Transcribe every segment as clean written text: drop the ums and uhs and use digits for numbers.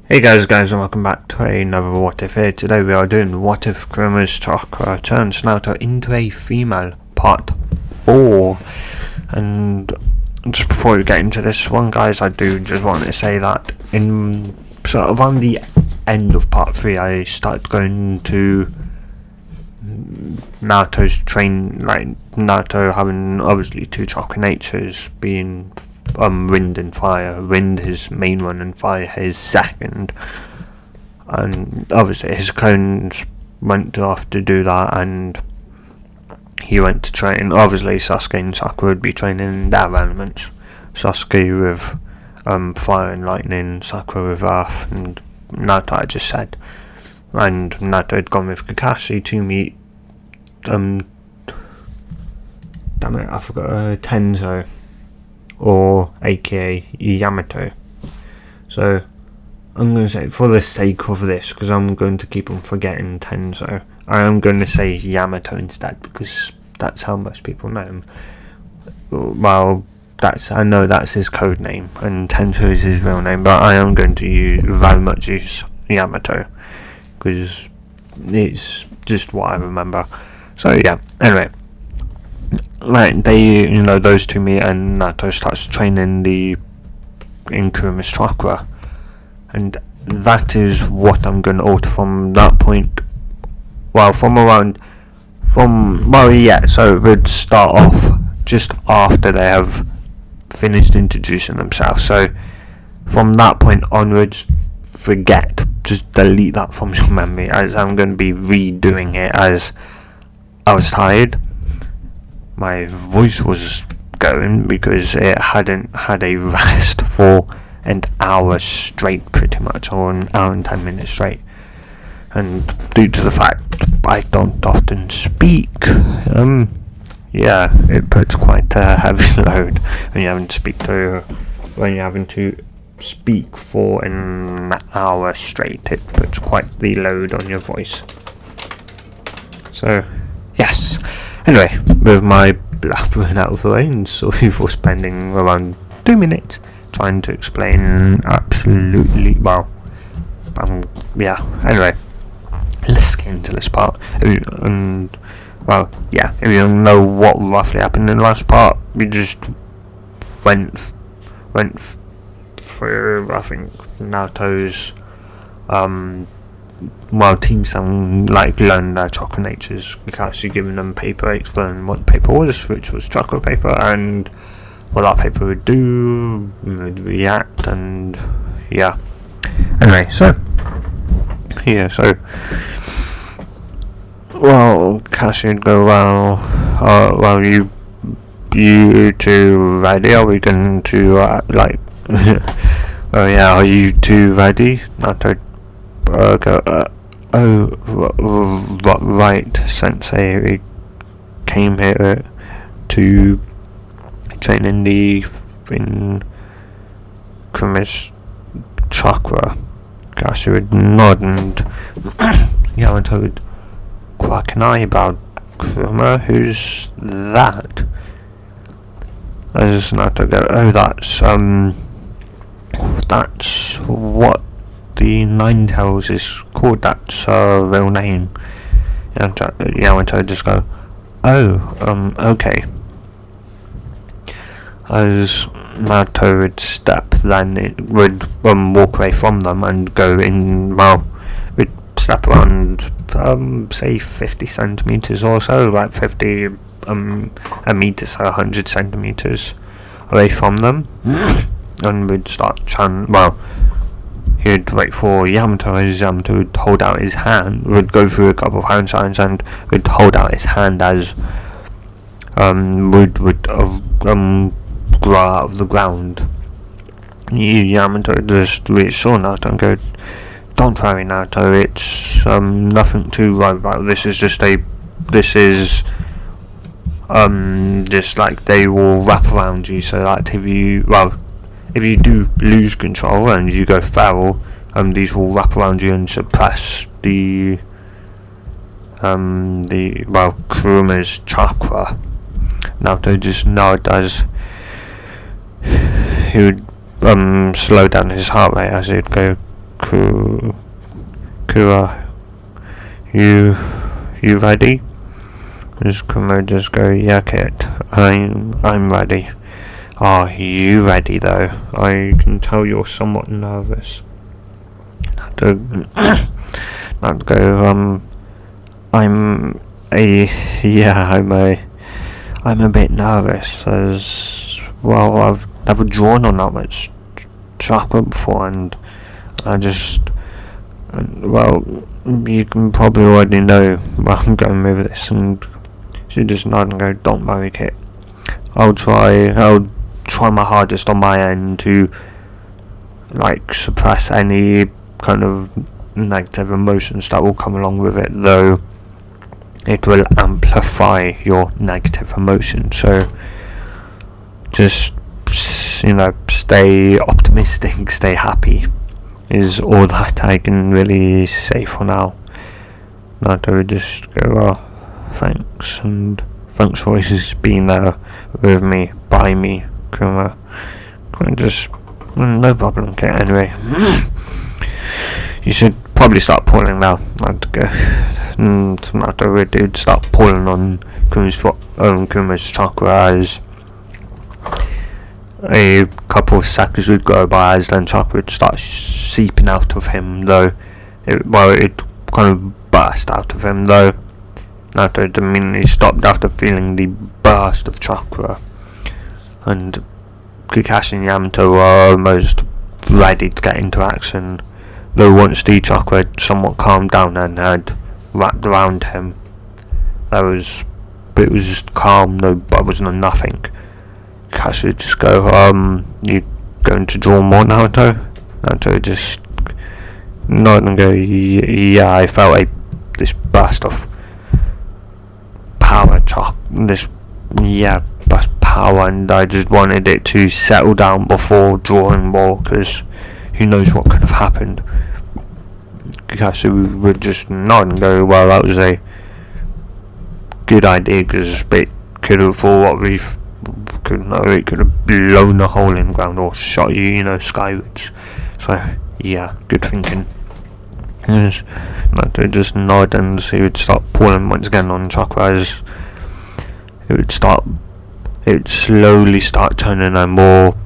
Hey guys and welcome back to another What If here. Today we are doing What If Kurama's chakra turns Naruto into a female, part 4. And just before we get into this one, guys, I do just want to say that in sort of around the end of part 3 I started going to Naruto's Naruto having obviously two chakra natures, being wind and fire. Wind his main one and fire his second, and obviously his clones went off to do that, and he went to train. Obviously Sasuke and Sakura would be training in their elements, Sasuke with fire and lightning, Sakura with earth, and Naruto I just said. And Naruto had gone with Kakashi to meet Tenzo, or aka Yamato. So I'm going to say, for the sake of this, because I'm going to keep on forgetting Tenzo, I am going to say Yamato instead, because that's how most people know him. Well, I know that's his code name, and Tenzo is his real name, but I am going to very much use Yamato, because it's just what I remember. So yeah, anyway. Right, those two meet, and Naruto starts training in Kurama's chakra, and that is what I'm going to alter from that point. Well, so it would start off just after they have finished introducing themselves. So from that point onwards, just delete that from your memory, as I'm going to be redoing it, as I was tired. My voice was going because it hadn't had a rest for an hour straight, pretty much, or an hour and 10 minutes straight. And due to the fact I don't often speak, it puts quite a heavy load when you're having to speak for an hour straight. It puts quite the load on your voice. So, yes. Anyway, with my blabbering out of the way, and sorry for spending around 2 minutes trying to explain anyway, let's get into this part. If you don't know what roughly happened in the last part, we just went through, I think, Naruto's Team 7 learned their chakra natures. Kakashi giving them paper, explaining what the paper was, which was chakra paper, and what that paper would do, would react, and yeah. Anyway, Kakashi would go, you two ready? Are we going to are you two ready? Naruto right, Sensei. We came here to train in Kurama's chakra. Kakashi would nod, and Yamato would quack an eye about Kurama. Who's that? As Naruto go, that's what the Ninetales is called. That's her real name. Yamato just go, okay. As Naruto would step, then it would walk away from them and go in. Would step around, say 50 centimeters or so, like 50 a meter, so 100 centimeters away from them, and would start chanting. He'd wait for Yamato, as Yamato would hold out his hand, would go through a couple of hand signs, and would hold out his hand as would grow out of the ground. Yamato would just reassure Naruto and go, don't worry, Naruto, it's nothing to worry about. This is just like they will wrap around you, so that if you do lose control and you go feral, these will wrap around you and suppress the Kurama's chakra. Naruto just nod as he would slow down his heart rate, as he'd go, Kura, you ready? Just Kurama just go, yeah, kid, I'm ready. Are you ready though? I can tell you're somewhat nervous. Not go, I'm a bit nervous as well. I've never drawn on that much chakra before, and you can probably already know where I'm going with this. And she just nod and go, don't worry, kid. I'll try my hardest on my end to suppress any kind of negative emotions that will come along with it, though it will amplify your negative emotions. So just stay optimistic, stay happy is all that I can really say for now. Naruto would just go, well, thanks, and thanks for always being there with me, by me, Kurama. Just no problem. Okay, anyway, you should probably start pulling now. Naruto would start pulling on Kurama's chakra as a couple of seconds would go by, as then chakra would start seeping out of him, though it kind of burst out of him, though Naruto immediately stopped after feeling the burst of chakra, and Kakashi and Yamato were almost ready to get into action, though once the chakra had somewhat calmed down and had wrapped around him, it was just calm, but was nothing. Kakashi would just go, you going to draw more, Naruto? Naruto just nod and go, yeah, I felt this burst of power, burst power, and I just wanted it to settle down before drawing more, because who knows what could have happened. Kakashi would just nod and go, well, that was a good idea, because it could have, for what we've it could have blown a hole in the ground or shot you, skywards. So yeah, good thinking. Naruto just nod, and he would start pulling once again on chakra as it would slowly start turning a more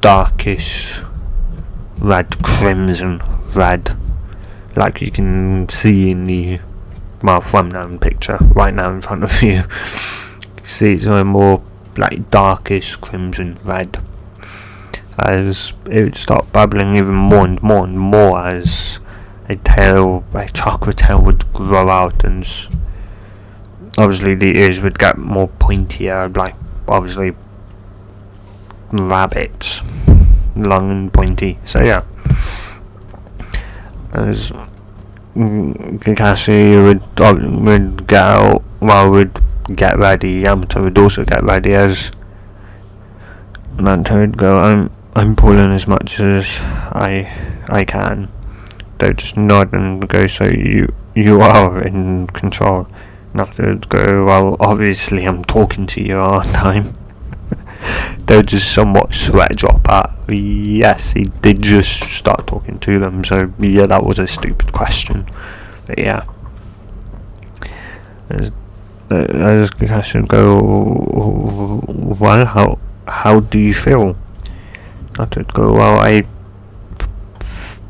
darkish red, crimson red, like you can see in the thumbnail picture right now in front of you. See, it's a more darkish crimson red, as it would start bubbling even more and more and more as a chakra tail would grow out, and obviously the ears would get more pointier, like obviously rabbits, long and pointy. So yeah, as Kakashi would get out, would get ready, Yamato would also get ready, as Naruto would go, I'm pulling as much as I can. They just nod and go, so you are in control. Naruto would go, well, obviously I'm talking to you, aren't I? They'll just somewhat sweat drop out. Yes, he did just start talking to them, so yeah, that was a stupid question. But yeah, as Kakashi would go, well, how do you feel? Naruto would go, well, I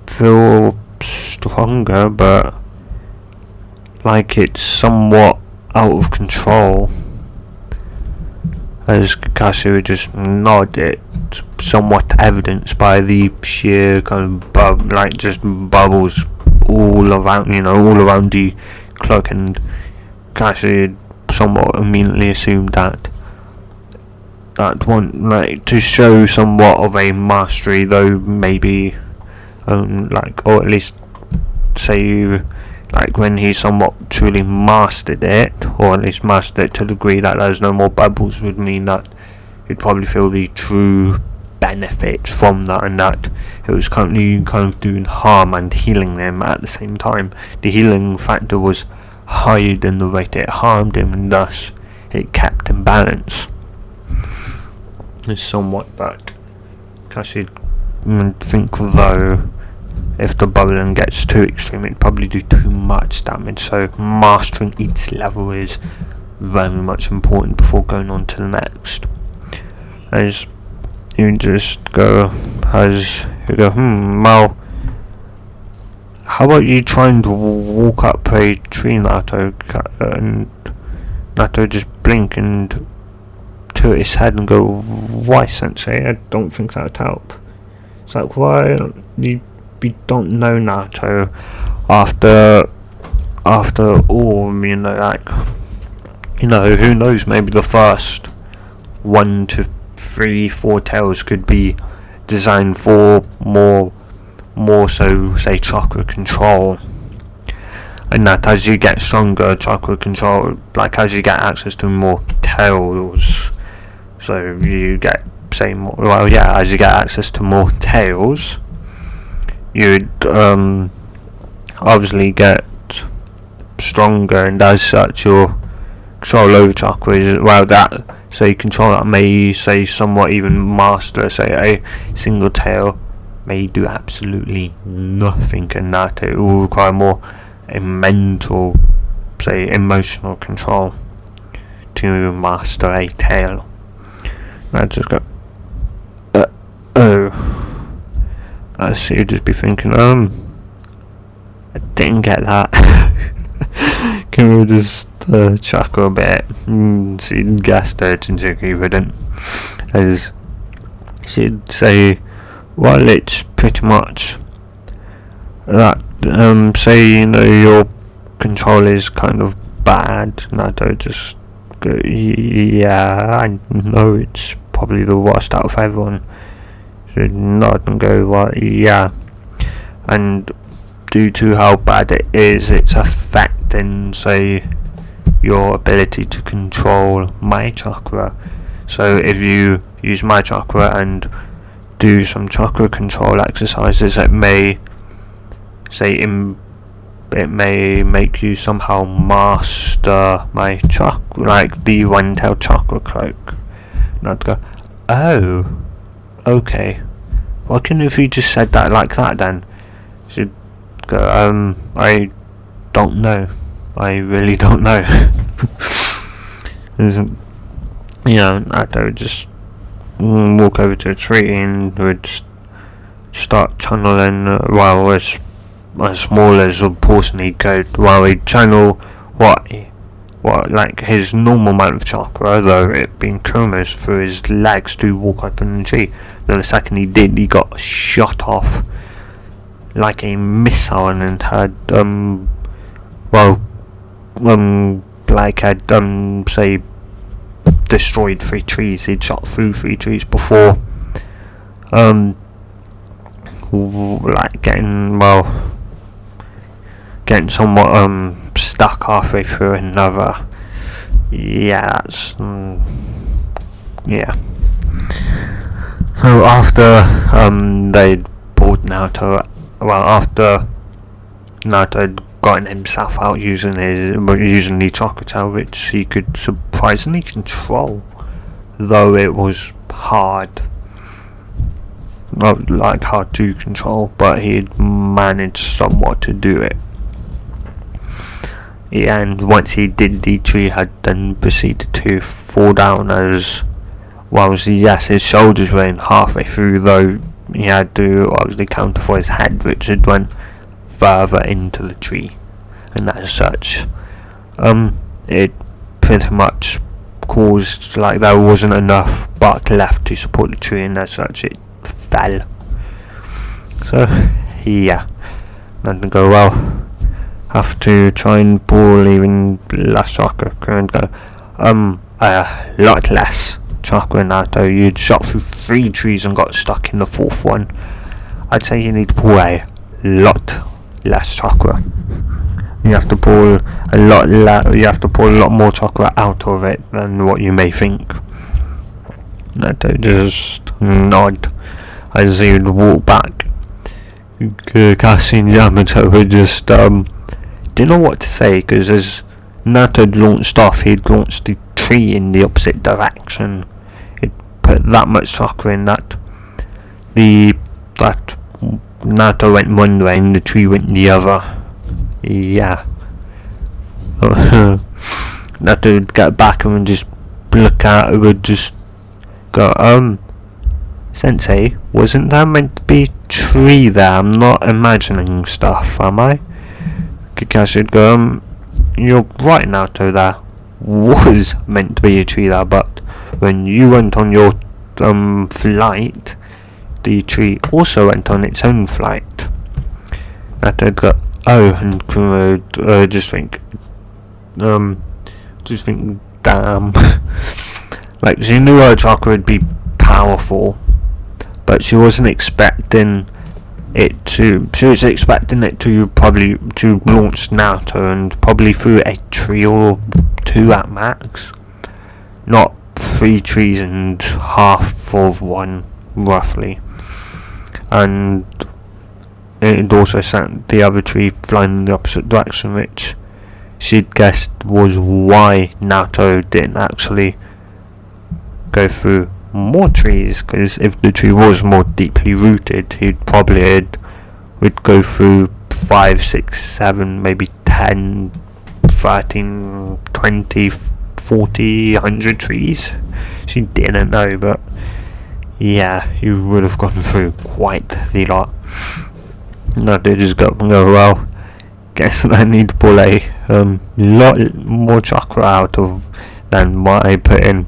feel stronger, but like it's somewhat out of control. As Kakashi would just nod, it somewhat evidenced by the sheer kind of just bubbles all around, all around the cloak, and Kakashi somewhat immediately assumed that one, to show somewhat of a mastery, though maybe or at least say when he somewhat truly mastered it, or at least mastered it to the degree that there's no more bubbles, would mean that he'd probably feel the true benefit from that, and that it was currently kind of doing harm and healing them at the same time. The healing factor was higher than the rate it harmed him, and thus it kept him balanced. It's somewhat, but Kakashi think though if the bubbling gets too extreme, it'd probably do too much damage. So mastering each level is very much important before going on to the next. As you just go, well, how about you trying to walk up a tree, Naruto, and Naruto just blink and tilt his head and go, why, Sensei? I don't think that would help. It's like, why? We don't know, Naruto. After all, who knows, maybe the first 1 to 3, 4 tails could be designed for more so, say, chakra control. And that as you get stronger, chakra control, like as you get access to more tails, so you get, say, more, well, yeah, as you get access to more tails, you'd obviously get stronger, and as such your control over chakra is, well, that, say, control that may, say, somewhat even master, say, a single tail may do absolutely nothing, and that it will require more a mental, say, emotional control to master a tail. I just go, I see you just be thinking, I didn't get that. Can we just chuckle a bit? She'd guessed it and she wouldn't. As she'd say, well, it's pretty much that, say, your control is kind of bad, Naruto just go, yeah, I know it's probably the worst out of everyone. Should nod and go, well, yeah. And due to how bad it is, it's affecting, say, your ability to control my chakra. So if you use my chakra and do some chakra control exercises, it may, say, it may make you somehow master my chakra, like the one-tailed chakra cloak. And I'd go, oh, okay. Why couldn't if you just said that like that then? She'd go, I don't know. I really don't know. I would just walk over to a tree and would start channeling, as small as a portion he could, while he'd channel what like his normal amount of chakra, though it being Kurama's, through his legs to walk up in the tree. Then the second he did, he got shot off like a missile and had say, destroyed 3 trees. He'd shot through 3 trees before getting somewhat stuck halfway through another. Yeah, that's yeah. So after they'd pulled Naruto, after Naruto had gotten himself out using the chakra tail, which he could surprisingly control, though it was hard to control, but he'd managed somewhat to do it. Yeah, and once he did, the tree had then proceeded to fall down as well. Yes, his shoulders went halfway through, though he had to obviously counter for his head, which had went further into the tree, and as such, it pretty much caused, like, there wasn't enough bark left to support the tree, and as such it fell. So yeah, and go, well, have to try and pull even less chakra and go, a lot less chakra. Naruto, you'd shot through 3 trees and got stuck in the 4th one. I'd say you need to pull a lot less chakra. You have to pull a lot more chakra out of it than what you may think. Naruto just nod as he would walk back. Kakashi and Yamato would just didn't know what to say, because as Naruto had launched off, he'd launched the tree in the opposite direction. He'd put that much chakra in that Naruto went one way and the tree went the other. Yeah. Naruto would get back and would just look at it, would just go, Sensei, wasn't that meant to be a tree there? I'm not imagining stuff, am I? Kakashi would go, you're right, Naruto, there was meant to be a tree there, but when you went on your flight, the tree also went on its own flight. Naruto would go, and Kurama would just think, damn. Like, she knew her chakra would be powerful, but she wasn't expecting it to. She was expecting it to probably to launch Naruto and probably through a tree or two at max, not 3 trees and half of one roughly. And it also sent the other tree flying in the opposite direction, which she'd guessed was why Naruto didn't actually go through more trees, because if the tree was more deeply rooted, he'd probably would go through 5, 6, 7, maybe 10, 13, 20, 40, 100 trees. She didn't know, but yeah, he would have gone through quite the lot. No, they just go up and go, well, guess I need to pull a lot more chakra out of than what I put in.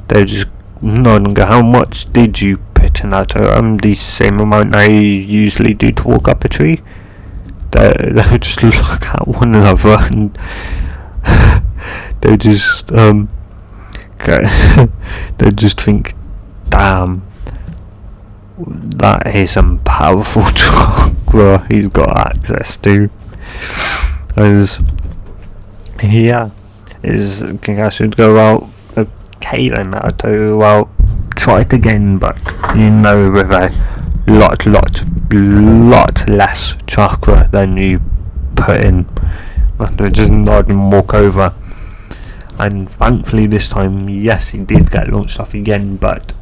They just nod and go, how much did you put in that? The same amount I usually do to walk up a tree. They would just look at one another and they just they just think, damn, that is some powerful chakra he's got access to. As Kakashi would go, well, okay then, Naruto, well, try it again, but with a lot less chakra than you put in. Naruto just nod and walk over, and thankfully this time, yes, he did get launched off again, but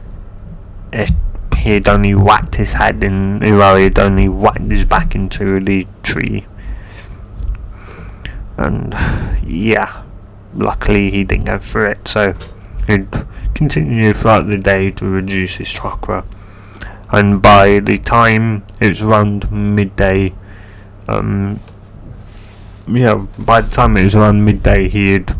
he'd only whacked his head in, he'd only whacked his back into the tree. And yeah, luckily he didn't go through it, so he'd continue throughout the day to reduce his chakra. And by the time it was around midday, he'd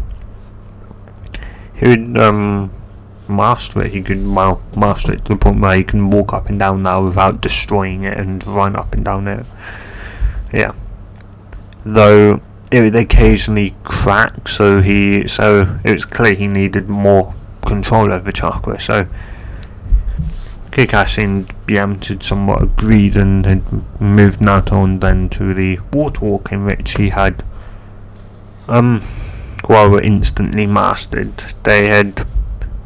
master it. He could master it to the point where he can walk up and down now without destroying it and run up and down it. Yeah. Though it would occasionally crack, so it was clear he needed more control over chakra. So Kakashi and Yamcha somewhat agreed and had moved Naruto on then to the water walk, in which he had instantly mastered. They had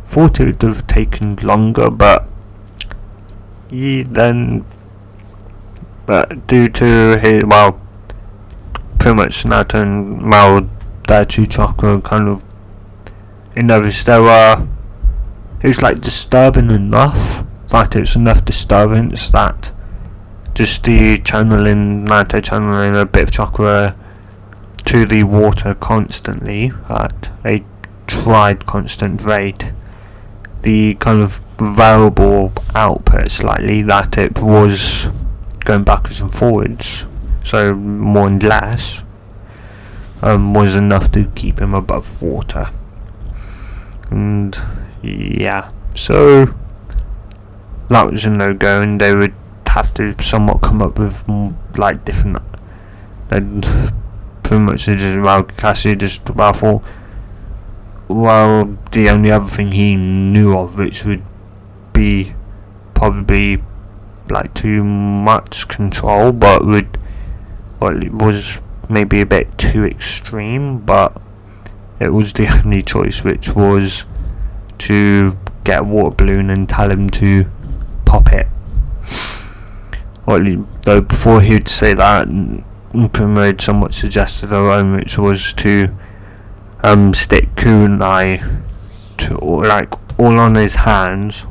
thought it would have taken longer, but due to his, pretty much Naruto and their 2 chakra kind of, it was like disturbing enough that it's enough disturbance that just the Naruto channeling a bit of chakra to the water constantly at a constant rate, the kind of variable output slightly that it was going backwards and forwards, so more and less, was enough to keep him above water. And yeah, so that was a no-go, and they would have to somewhat come up with different, and pretty much Kakashi just thought, the only other thing he knew of, which would be probably too much control, but it was maybe a bit too extreme, but it was the only choice, which was to get a water balloon and tell him to pop it. Though before he would say that, Kurama had somewhat suggested her own, which was to stick kunai to all on his hands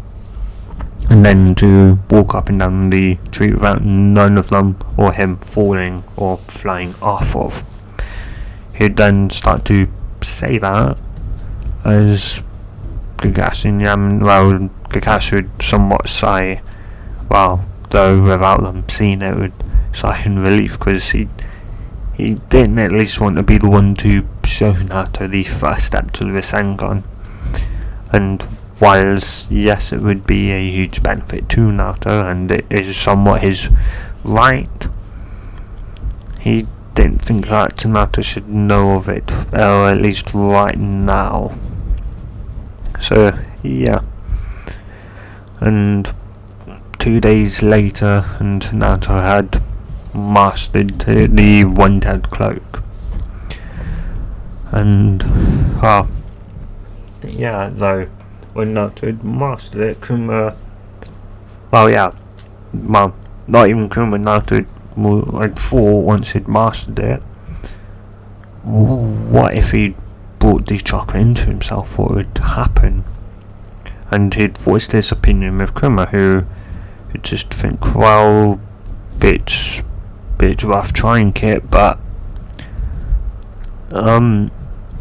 and then to walk up and down the tree without none of them or him falling or flying off of. He'd then start to say that as Kakashi would somewhat sigh, though without them seeing it, would sigh in relief, because he didn't at least want to be the one to show Naruto the first step to the Rasengan. And whilst yes, it would be a huge benefit to Naruto, and it is somewhat his right, he didn't think that Naruto should know of it, or at least right now. So yeah, and 2 days later, and Naruto had mastered the one-dead cloak, and though when Naruto had mastered it, Kurama, not even Kurama, Naruto had thought once he'd mastered it, what if he brought the chakra into himself, what would happen? And he'd voiced his opinion with Kurama, who would just think, it's rough trying, Kit, but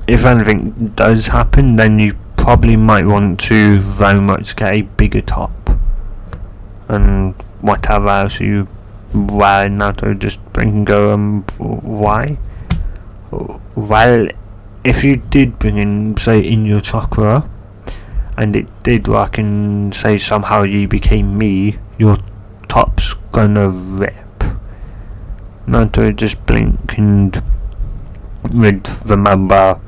if anything does happen, then you probably might want to very much get a bigger top, and whatever else you wear. Naruto just bring and go. Why? Well, if you did bring in, say, in your chakra, and it did work, and say somehow you became me, your top's gonna rip. Naruto would just blink and would remember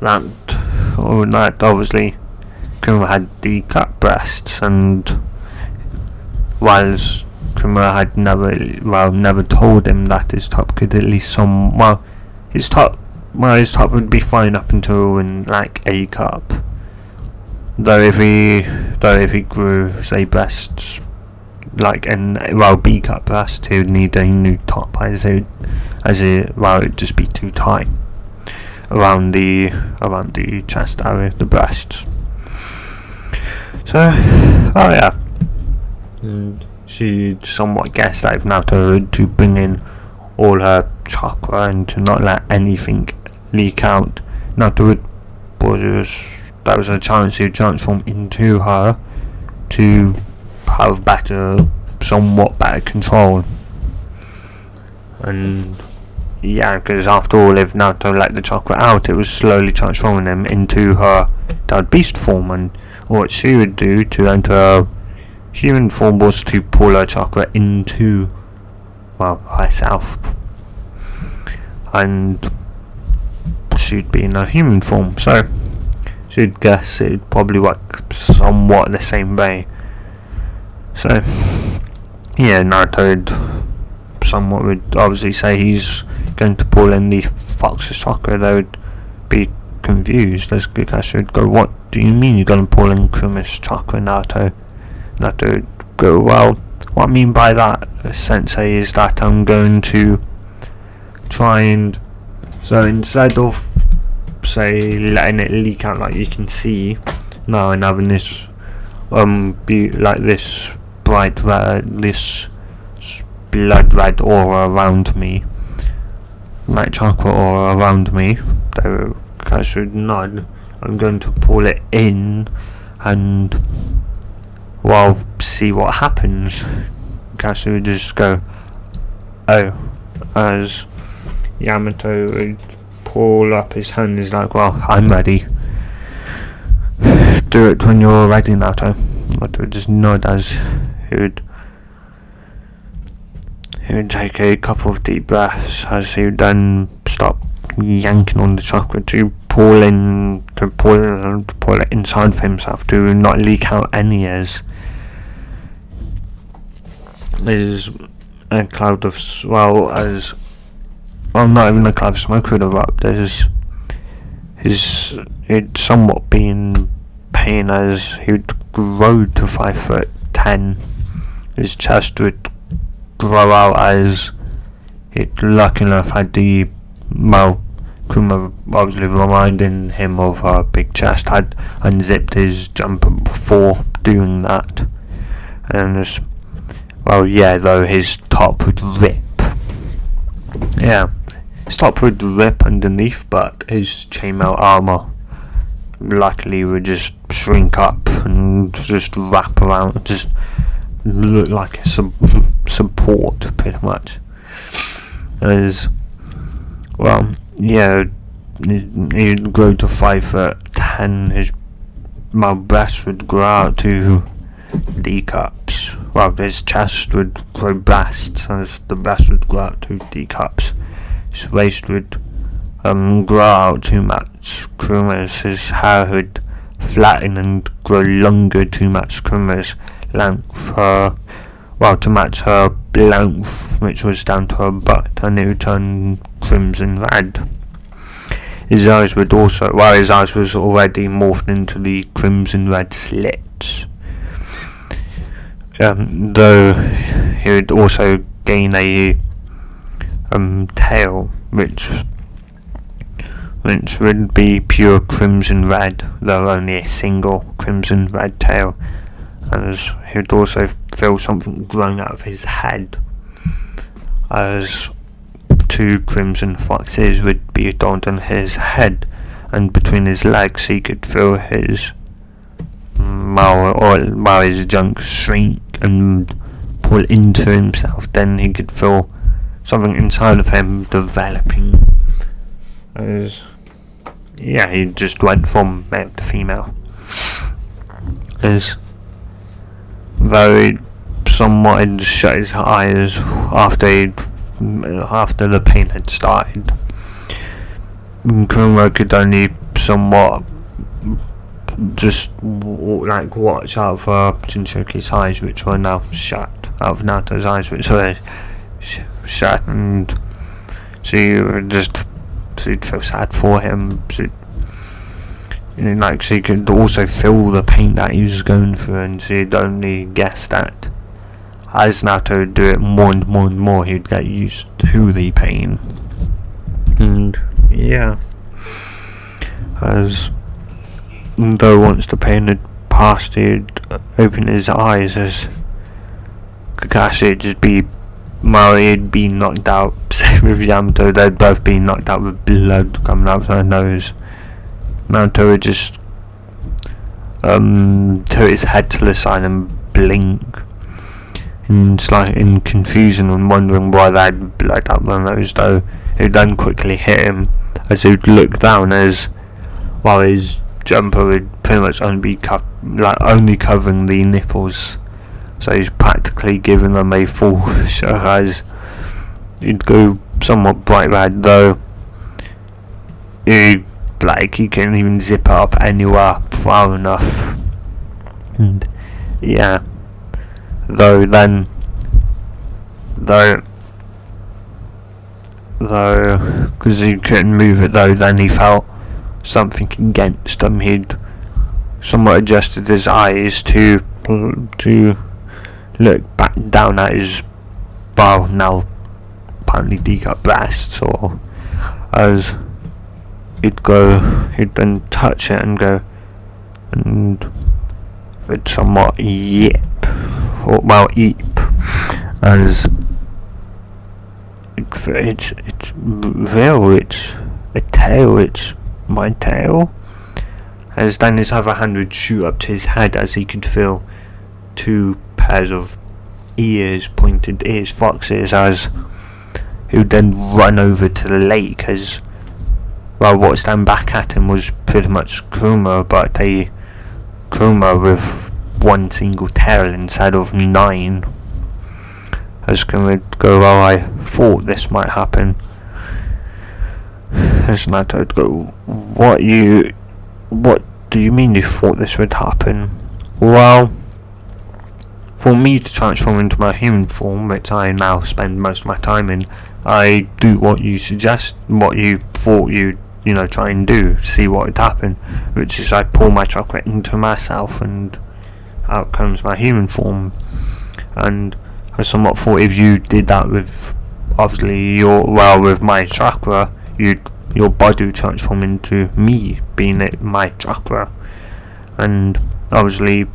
that obviously Kurama had the cut breasts, and whilst Kurama had never told him that his top could at least his top would be fine up until in like A cup. Though if he grew, say, breasts like B cup breasts, he would need a new top, it'd just be too tight around the chest area, the breasts. So, and she somewhat guessed that if Naruto to bring in all her chakra and to not let anything leak out, Naruto that was a chance to transform into her to have somewhat better control. And because after all, if Naruto let the chakra out, it was slowly transforming him into her dead beast form, and what she would do to enter her human form was to pull her chakra into herself, and she'd be in her human form, so she'd guess it'd probably work somewhat the same way. So Naruto would obviously say he's going to pull in the fox's chakra. They would be confused, as Kakashi would go, "What do you mean you're going to pull in Kurama's chakra, Naruto?" Naruto would go, "Well, what I mean by that, Sensei, is that I'm going to try and, so instead of, say, letting it leak out like you can see now and having this be like this bright red, this blood red aura around me, like chakra aura around me, I should nod. I'm going to pull it in and see what happens." Kakashi would just go, "Oh," as Yamato would pull up his hand. He's like, "Well, I'm ready. Do it when you're ready, Naruto." Naruto would just nod as he would take a couple of deep breaths, as he would then stop yanking on the chakra to pull it inside of himself to not leak out any as there's a cloud of not even a cloud of smoke would erupt. He'd somewhat be in pain as he would grow to 5'10". His chest would grow out as it lucky enough had the Kurama, obviously reminding him of her big chest, had unzipped his jumper before doing that. and though his top would rip. Yeah, his top would rip underneath, but his chainmail armor luckily would just shrink up and just wrap around, just look like a support pretty much. He'd grow to 5'10". His breast would grow out to D cups. His chest would grow breasts, as the breast would grow out to D cups. His waist would grow out to match Kuruma's. His hair would flatten and grow longer to match Kuruma's length. To match her length, which was down to her butt, and it would turn crimson red. His eyes was already morphed into the crimson red slits. Though he would also gain a tail, which would be pure crimson red, though only a single crimson red tail, as he would also feel something growing out of his head, as 2 crimson foxes would be adorned on his head, and between his legs he could feel his his junk shrink and pull into himself. Then he could feel something inside of him developing, he just went from male to female. Though he somewhat had shut his eyes after the pain had started, Kurama could only somewhat just watch out for Jinchuki's eyes, which were now shut, out of Naruto's eyes, which were shut, and she'd feel sad for him. She could also feel the pain that he was going through, and she'd only guessed that as Naruto would do it more and more and more, he'd get used to the pain. And though once the pain had passed, he'd open his eyes as Kakashi would just be, he'd be knocked out. Same with Yamato, they'd both be knocked out with blood coming out of their nose. Naruto would just tilt his head to the side and blink in confusion and wondering why they had blood out their nose, though it would then quickly hit him as he would look down, as his jumper would pretty much only be only covering the nipples, so he's practically giving them a full show, as he'd go somewhat bright red, though he couldn't even zip it up anywhere far enough. And though because he couldn't move it, then he felt something against him. He'd somewhat adjusted his eyes to look back down at his now apparently decut breasts, or as he'd then touch it and go, and would somewhat eep, as it's real, it's a tail, it's my tail, as then his other hand would shoot up to his head, as he could feel 2 pairs of pointed ears, foxes, as he would then run over to the lake, as what stand back at him was pretty much Kurama, but a Kurama with 1 single tail instead of 9. As Kurama would go, I thought this might happen. As Naruto would go, what do you mean you thought this would happen? Well, for me to transform into my human form, which I now spend most of my time in, I do what you suggest, what you thought you'd try and do, see what would happen, which is I pour my chakra into myself and out comes my human form. And I somewhat thought if you did that with obviously with my chakra, your body would transform into me, being my chakra, and obviously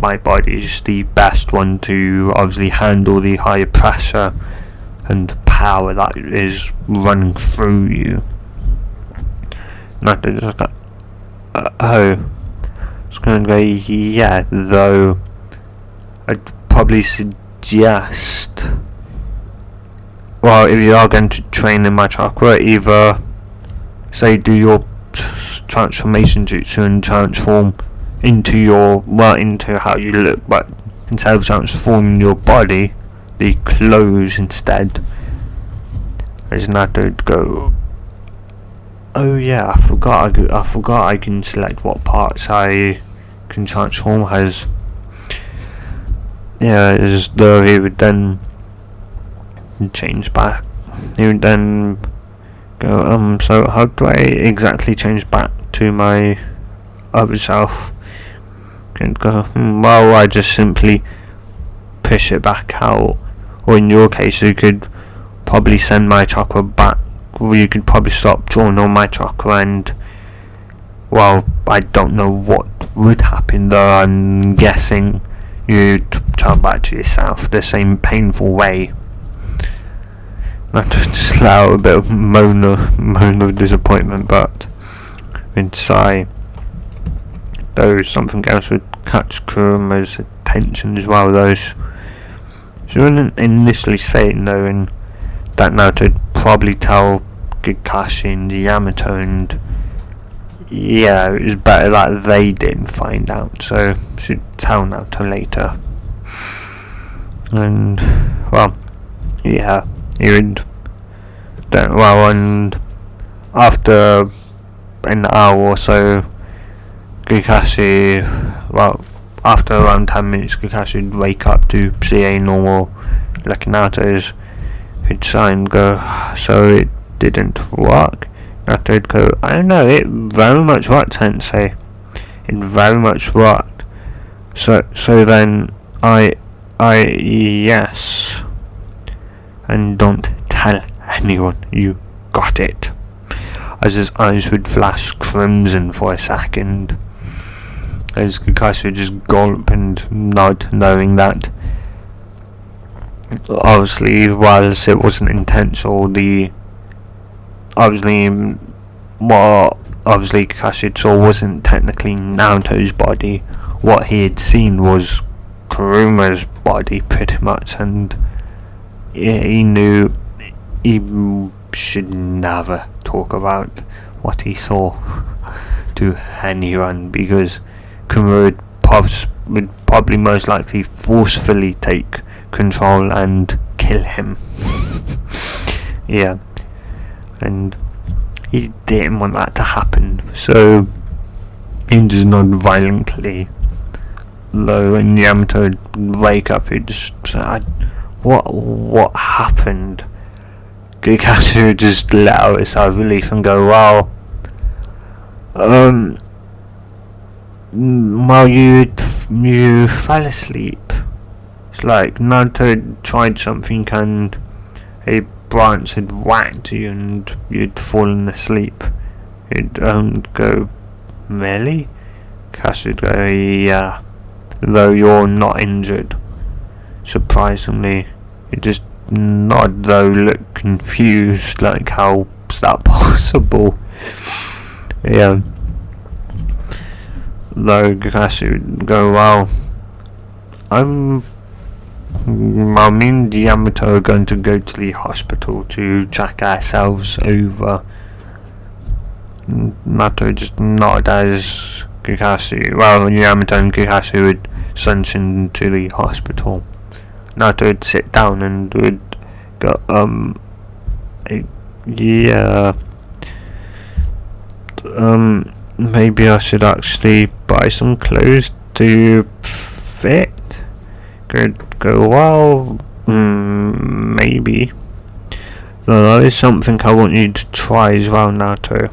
my body's the best one to obviously handle the higher pressure and power that is running through you. Not to just go, it's going to go, yeah, though I'd probably suggest, well, if you are going to train in my chakra, either say do your transformation jutsu and transform into into how you look, but instead of transforming your body, the clothes instead. There's Naruto to go, oh yeah, I forgot I can select what parts I can transform as. Yeah, as though he would then change back. He would then go, so how do I exactly change back to my other self? And go, well, I just simply push it back out. Or in your case, you could probably send my chakra back, or you could probably stop drawing on my chakra, and, well, I don't know what would happen, though I'm guessing you'd turn back to yourself the same painful way. Not to just let out a bit of moan of disappointment, but inside, though something else would catch Kurama's attention as well. She wouldn't initially say it, knowing that Naruto'd probably tell Kakashi and Yamato, and yeah, it was better that they didn't find out, so she'd tell Naruto later. And, well, yeah, he would, and after an hour or so, Kakashi, after around 10 minutes, Kakashi would wake up to see a normal looking Naruto. He'd sigh and go, so it didn't work? Naruto would go, I don't know, it very much worked, Sensei. It very much worked. So then, yes. And don't tell anyone you got it. As his eyes would flash crimson for a second, as Kakashi would just gulp and nod, knowing that obviously, whilst it wasn't intentional, obviously Kakashi saw wasn't technically Naruto's body. What he had seen was Kurama's body, pretty much, and he knew he should never talk about what he saw to anyone, because Kurama would probably most likely forcefully take control and kill him. Yeah, and he didn't want that to happen, so he just nodded violently. Though when Yamato would wake up, he'd just say, what happened? Kakashi would just let out a sigh of relief and go, well, you fell asleep. It's like Naruto had tried something and a branch had whacked you and you'd fallen asleep. He'd go, really? Kakashi would go, yeah, though you're not injured. Surprisingly, he'd just nod, though look confused, like how's that possible? Yeah. Though Kakashi would go, well, me and Yamato are going to go to the hospital to check ourselves over. Naruto just nodded as Yamato and Kakashi would sunshine to the hospital. Naruto would sit down and would go, yeah, maybe I should actually buy some clothes to fit. Go, well, maybe. Though that is something I want you to try as well, Naruto.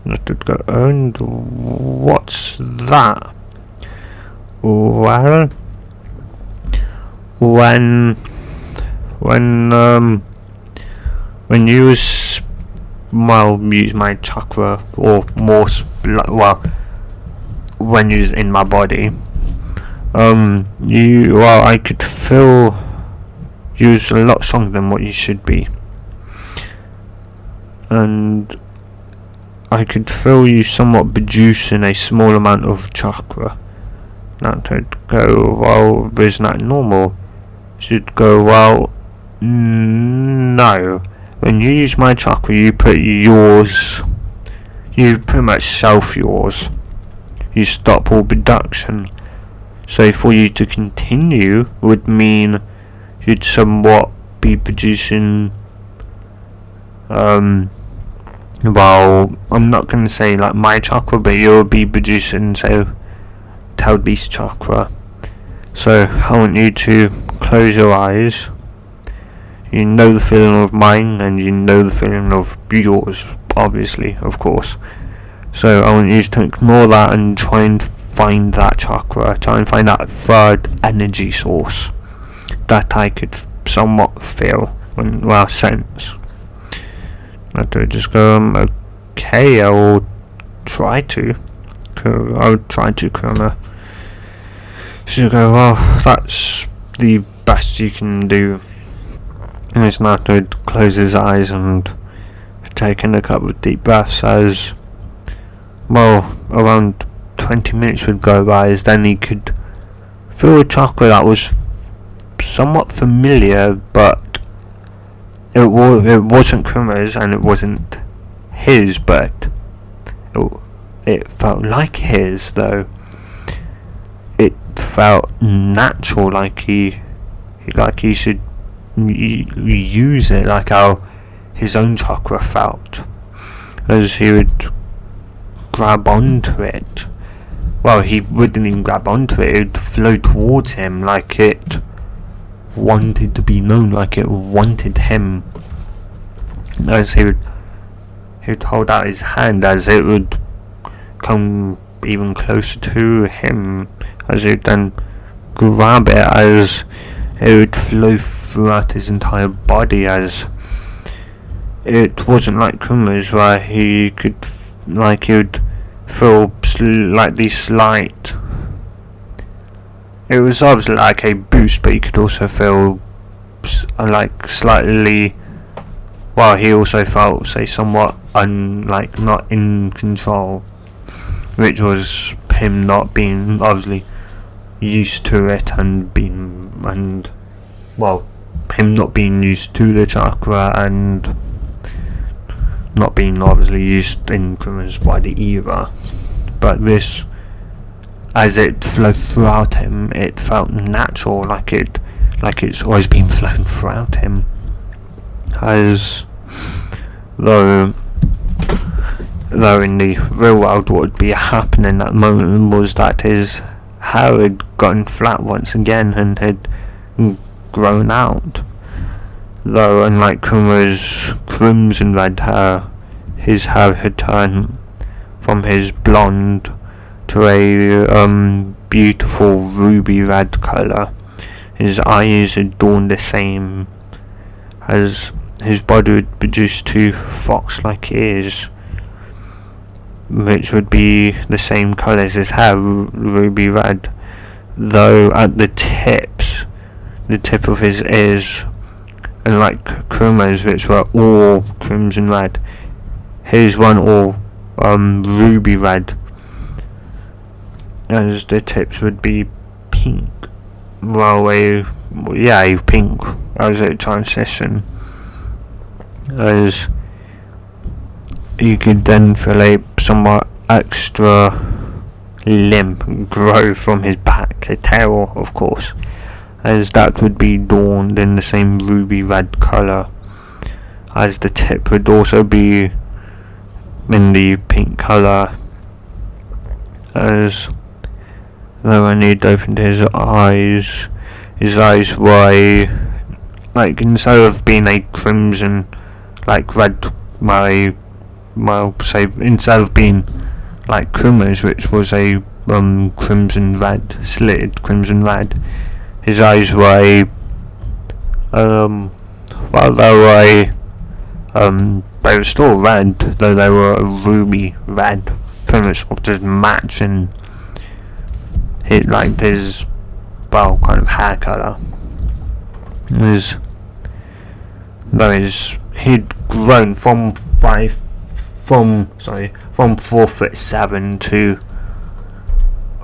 Naruto would go, and what's that? Well, when you use my chakra, or more, when you're in my body, I could feel you was a lot stronger than what you should be, and I could feel you somewhat producing a small amount of chakra. That would go, well, isn't that normal? Should go, well, no. When you use my chakra, you put yours, you pretty much self yours. You stop all production. So for you to continue would mean you'd somewhat be producing, well, I'm not going to say like my chakra, but you'll be producing, say, Tail Beast chakra. So I want you to close your eyes. You know the feeling of mine, and you know the feeling of yours, obviously, of course. So I want you to ignore that and try and find that chakra, try and find that third energy source that I could somewhat feel, sense. I do just go, okay, I will try to. I would try to, Kurama. So go, well, that's the best you can do. And it's now to close his eyes and take in a couple of deep breaths as, well, around 20 minutes would go by, as then he could feel a chakra that was somewhat familiar, but it wasn't Kurama's and it wasn't his, but it felt like his, though. It felt natural, like he should use it, like how his own chakra felt, as he would grab onto it. Well, he wouldn't even grab onto it, it would flow towards him like it wanted to be known, like it wanted him, as he would hold out his hand, as it would come even closer to him, as he would then grab it, as it would flow throughout his entire body, as it wasn't like Kurama's where he would feel like the slight, it was obviously like a boost, but you could also feel like slightly, well, he also felt, say, somewhat not in control, which was him not being obviously used to it and him not being used to the chakra and not being obviously used in Kurama's wider era. But this, as it flowed throughout him, it felt natural, like it's always been flowing throughout him, as though in the real world what would be happening at the moment was that his hair had gotten flat once again and had grown out. Though unlike Kurama's crimson red hair, his hair had turned from his blonde to a beautiful ruby red colour. His eyes adorned the same, as his body would produce two fox-like ears, which would be the same colour as his hair, ruby red, though at the tip of his ears, unlike Kurama's, which were all crimson red, his one all ruby red, as the tips would be pink. Well, a pink as a transition, as you could then feel a somewhat extra limb grow from his back, a tail, of course, as that would be adorned in the same ruby red colour, as the tip would also be in the pink colour, as though when he'd opened his eyes were like, instead of being a crimson, like red, instead of being like Kurama's, which was a crimson red, slitted crimson red, his eyes were they were still red, though they were a ruby red, pretty much just matching his well, kind of hair colour. He'd grown from 4'7" to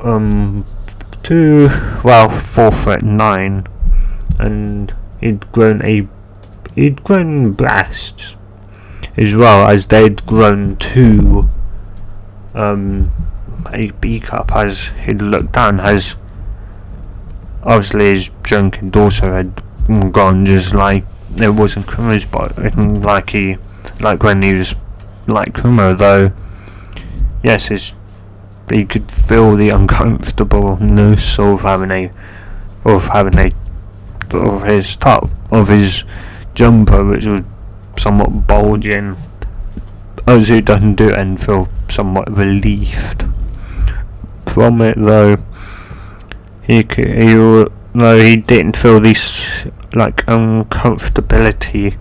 4'9", and he'd grown breasts as well as they'd grown to a B cup as he'd looked down, as obviously his drunken daughter had gone, just like it wasn't Kurama's body, like when he was like Kurama, though yes, he could feel the uncomfortableness of his top of his jumper, which was somewhat bulging, as he doesn't do it, and feel somewhat relieved from it, though he didn't feel this like uncomfortability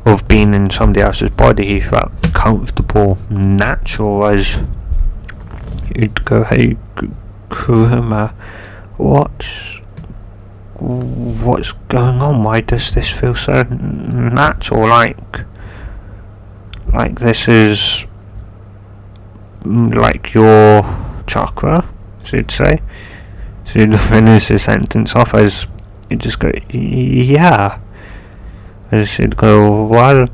of being in somebody else's body. He felt comfortable, natural, as he'd go, "Hey, Kurama, what's going on? Why does this feel so natural? Like this is like your chakra," she'd say. She'd finish the sentence off as he'd just go, "Yeah." As she'd go, "Well,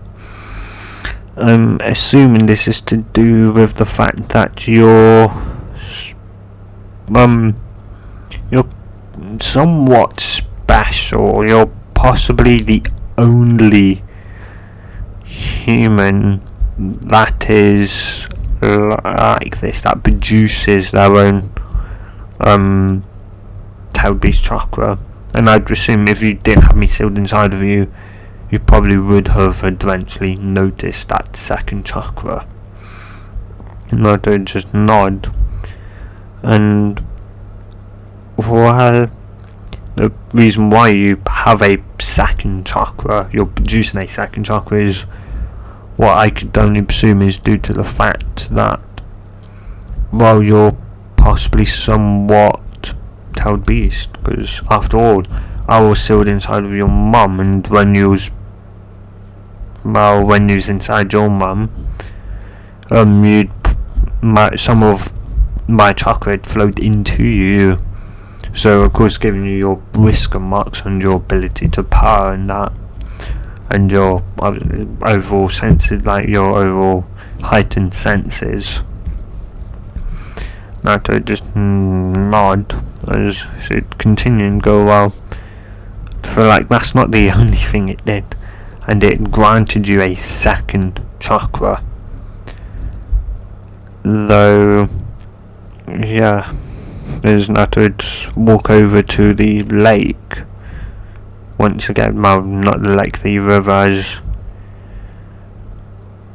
I'm assuming this is to do with the fact that you're somewhat special. You're possibly the only human that is like this, that produces their own tailed beast chakra. And I'd assume if you didn't have me sealed inside of you, you probably would have eventually noticed that second chakra." And I'd just nod. And well, the reason why you have a second chakra, you're producing a second chakra, is what I could only assume is due to the fact that, well, you're possibly somewhat tailed beast, because after all, I was sealed inside of your mum, and when you was inside your mum, some of my chakra had flowed into you, so of course giving you your whisker marks and your ability to power and that, and your overall senses, like your overall heightened senses. Naruto just nod as she'd continue and go, "Well, I feel like that's not the only thing it did, and it granted you a second chakra. Though, yeah," as Naruto'd walk over to the lake, once again, well, not the lake, the river, as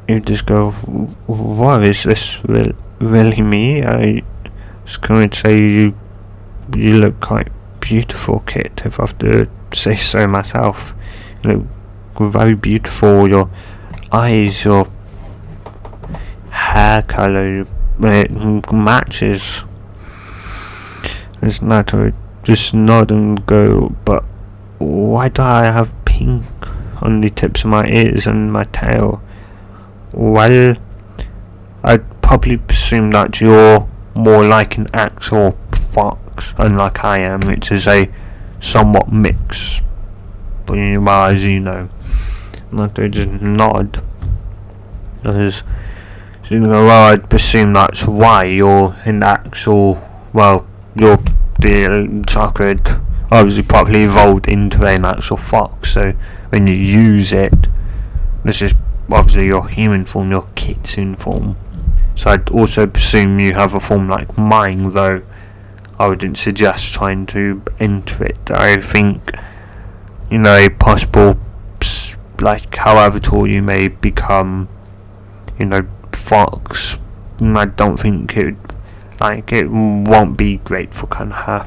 you just go, "What is this really me? I was going to say you look quite beautiful, Kit, if I have to say so myself. You look very beautiful. Your eyes, your hair colour, it matches." As Naruto just nod and go, "But why do I have pink on the tips of my ears and my tail?" "Well, I'd probably presume that you're more like an actual fox, unlike I am, which is a somewhat mix. But as you know," Naruto just nod. As you go, "Well, I'd presume that's why you're in the actual, well, the chakra had obviously properly evolved into an actual fox, so when you use it, this is obviously your human form, your kitsune form. So I'd also presume you have a form like mine, though I wouldn't suggest trying to enter it. I think, a possible, like, however tall you may become, fox, I don't think it won't be great for Kanha."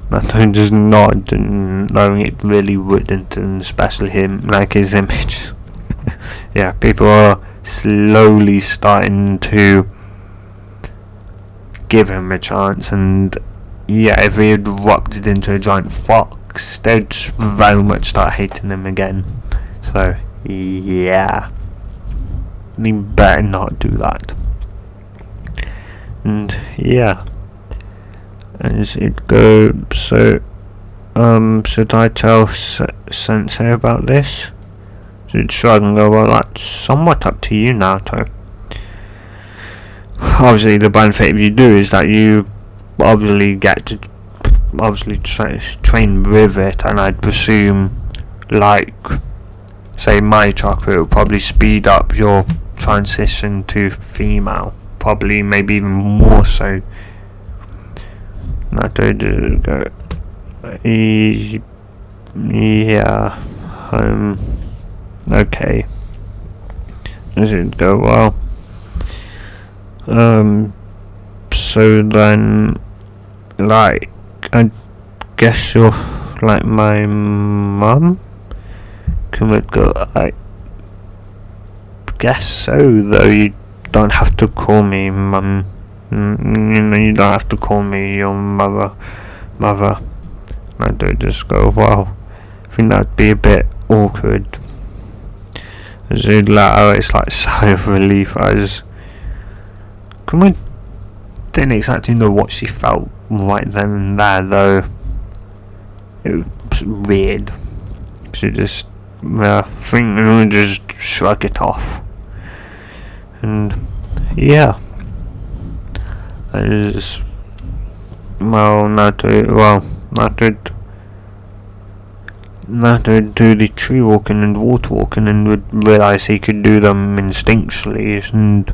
I just nod, and knowing it really wouldn't, and especially him, like his image. Yeah, people are slowly starting to give him a chance, and yeah, if he erupted into a giant fox, they'd very much start hating him again. So yeah, you better not do that. And yeah, as it goes, so should I tell Sensei about this? Should I can go, well, that's somewhat up to you, Naruto. Obviously, the benefit if you do is that you obviously get to train with it, and I'd presume, like, say my chakra, will probably speed up your transition to female, probably maybe even more so. Naruto just go, yeah, okay. Does it go well? So then, like, I guess you're like my mum? Can we go? I guess so, though you don't have to call me mum. You don't have to call me your mother. I don't just go, well, I think that'd be a bit awkward. As it's like sigh of relief. I didn't exactly know what she felt right then and there, though. It was weird. She just, just shrug it off. And yeah, I just, Naruto do the tree walking and water walking, and would realise he could do them instinctually, and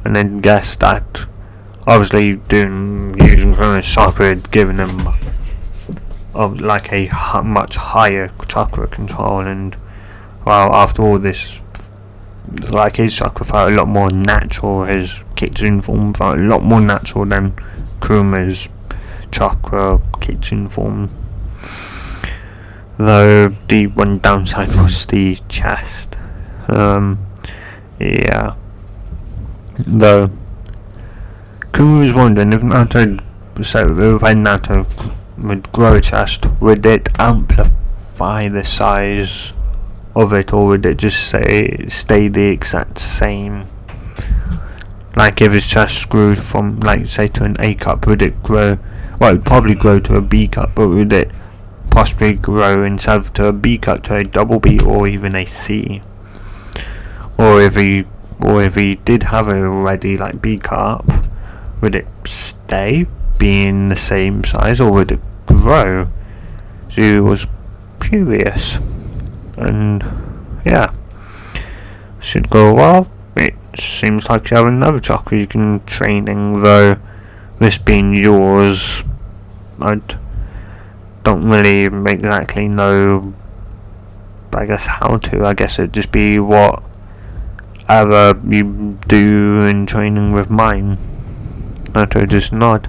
then guess that obviously using Kuroma's chakra had given him like a much higher chakra control, and well, after all this, like, his chakra felt a lot more natural, his kitsune form felt a lot more natural than Kuroma's chakra kitsune form. Though the one downside was the chest. Yeah. Though Kurama was wondering if Naruto, when Naruto would grow a chest, would it amplify the size of it, or would it just stay the exact same? Like, if his chest grew from, like, say, to an A cup, would it grow? Well, it would probably grow to a B cup, but would it possibly grow instead of to a B cup to a double B, or even a C? Or if he did have it already, like, B cup, would it stay being the same size, or would it grow? So he was curious, and yeah, should go well. It seems like you have another chakra you can training, though this being yours, I don't really exactly know, I guess, how to. I guess it'd just be whatever you do in training with mine. Naruto just nod,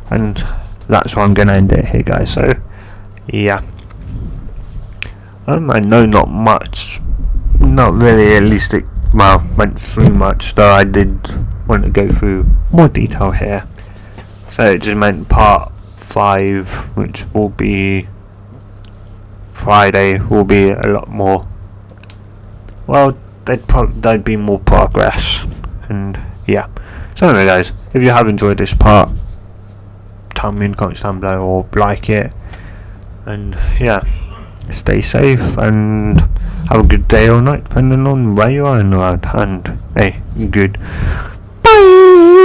and that's why I'm gonna end it here, guys. So yeah, I know not much, not really, at least it went through much, though I did want to go through more detail here. So it just meant part 5, which will be Friday, will be a lot more, well, there'd be more progress, and yeah. So anyway, guys, if you have enjoyed this part, tell me in the comments down below, or like it, and yeah, stay safe and have a good day or night, depending on where you are in the world, and hey, good bye.